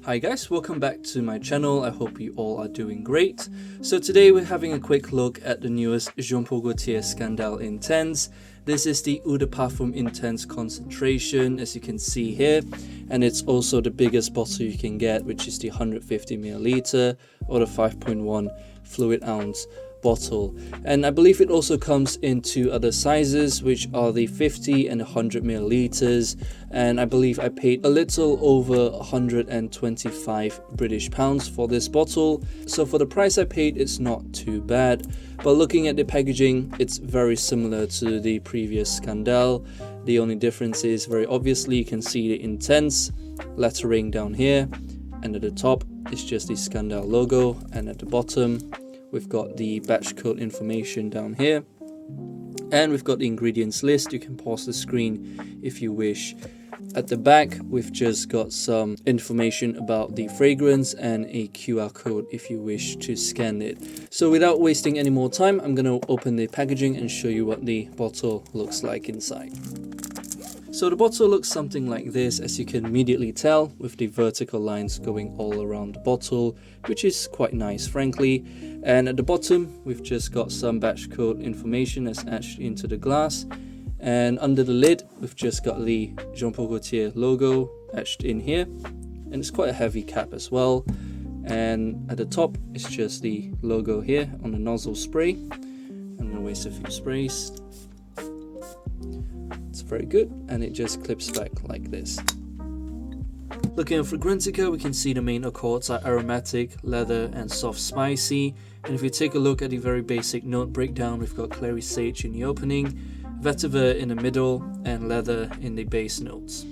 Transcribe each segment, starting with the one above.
Hi guys, welcome back to my channel. I hope you all are doing great. So today we're having a quick look at the newest Paul Gaultier Scandale Intense. This is the Eau de Parfum Intense concentration, as you can see here, and it's also the biggest bottle you can get, which is the 150ml or the 5.1 fluid ounce bottle. And I believe it also comes in two other sizes, which are the 50 and 100ml, and I believe I paid a little over 125 British pounds for this bottle. So for the price I paid, it's not too bad, but looking at the packaging, it's very similar to the previous Scandale. The only difference is, very obviously, you can see the Intense lettering down here, and at the top it's just the Scandale logo, and at the bottom we've got the batch code information down here, and we've got the ingredients list. You can pause the screen if you wish. At the back, we've just got some information about the fragrance and a QR code if you wish to scan it. So without wasting any more time, I'm going to open the packaging and show you what the bottle looks like inside. So the bottle looks something like this, as you can immediately tell, with the vertical lines going all around the bottle, which is quite nice, frankly. And at the bottom, we've just got some batch code information that's etched into the glass. And under the lid, we've just got the Paul Gaultier logo etched in here. And it's quite a heavy cap as well. And at the top, it's just the logo here on the nozzle spray. I'm going to waste a few sprays. It's very good, and it just clips back like this. Looking at Fragrantica, we can see the main accords are aromatic, leather, and soft spicy. And if you take a look at the very basic note breakdown, we've got Clary Sage in the opening, Vetiver in the middle, and leather in the base notes.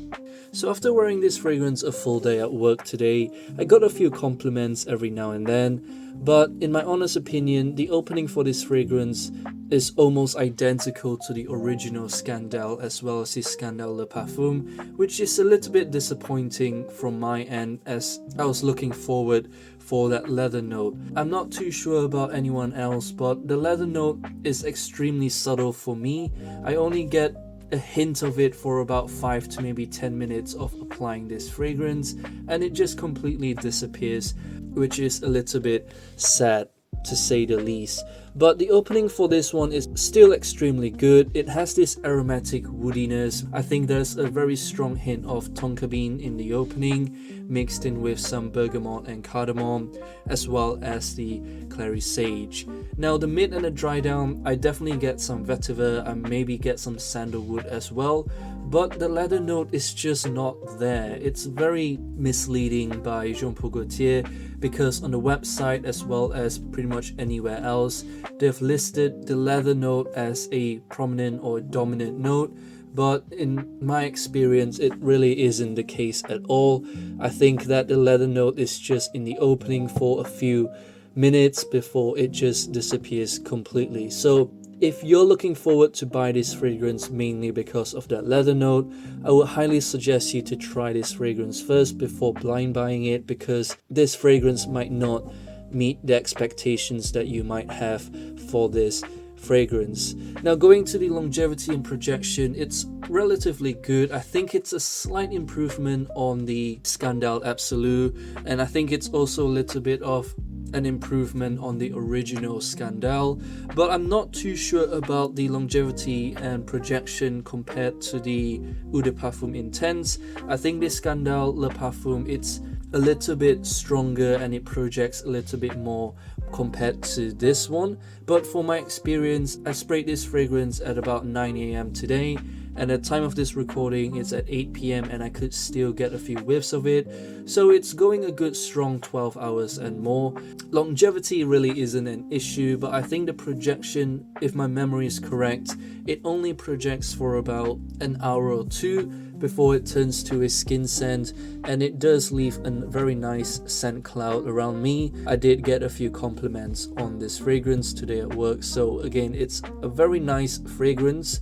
So after wearing this fragrance a full day at work today, I got a few compliments every now and then, but in my honest opinion, the opening for this fragrance is almost identical to the original Scandale as well as the Scandale Le Parfum, which is a little bit disappointing from my end, as I was looking forward for that leather note. I'm not too sure about anyone else, but the leather note is extremely subtle for me. I only get a hint of it for about 5 to maybe 10 minutes of applying this fragrance, and it just completely disappears, which is a little bit sad to say the least. But the opening for this one is still extremely good. It has this aromatic woodiness. I think there's a very strong hint of Tonka Bean in the opening, mixed in with some bergamot and cardamom, as well as the Clary Sage. Now the mid and the dry down, I definitely get some vetiver and maybe get some sandalwood as well, but the leather note is just not there. It's very misleading by Paul Gaultier, because on the website as well as pretty much anywhere else, they've listed the leather note as a prominent or dominant note, but in my experience it really isn't the case at all. I think that the leather note is just in the opening for a few minutes before it just disappears completely. So if you're looking forward to buy this fragrance mainly because of that leather note, I would highly suggest you to try this fragrance first before blind buying it, because this fragrance might not meet the expectations that you might have for this fragrance. Now going to the longevity and projection, it's relatively good. I think it's a slight improvement on the Scandale Absolute, and I think it's also a little bit of an improvement on the original Scandale, but I'm not too sure about the longevity and projection compared to the Eau de Parfum Intense. I think this Scandale Le Parfum, it's a little bit stronger and it projects a little bit more compared to this one. But for my experience, I sprayed this fragrance at about 9 AM today, and at the time of this recording it's at 8 PM and I could still get a few whiffs of it, so it's going a good strong 12 hours and more. Longevity really isn't an issue, but I think the projection, if my memory is correct, it only projects for about an hour or two before it turns to a skin scent, and it does leave a very nice scent cloud around me. I did get a few compliments on this fragrance today at work, so again, it's a very nice fragrance.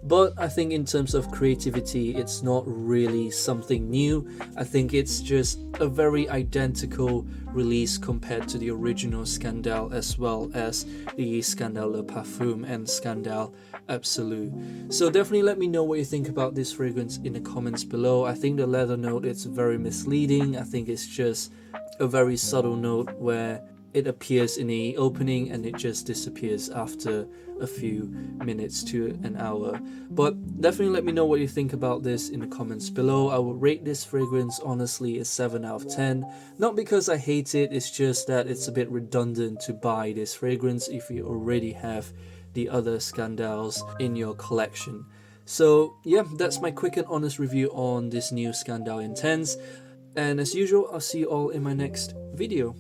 But I think in terms of creativity, it's not really something new. I think it's just a very identical release compared to the original Scandale, as well as the Scandale Le Parfum and Scandale absolute. So definitely let me know what you think about this fragrance in the comments below. I think the leather note is very misleading. I think it's just a very subtle note where it appears in the opening and it just disappears after a few minutes to an hour. But definitely let me know what you think about this in the comments below. I will rate this fragrance honestly a 7 out of 10. Not because I hate it, it's just that it's a bit redundant to buy this fragrance if you already have the other Scandals in your collection. So yeah, that's my quick and honest review on this new Scandal Intense. And as usual, I'll see you all in my next video.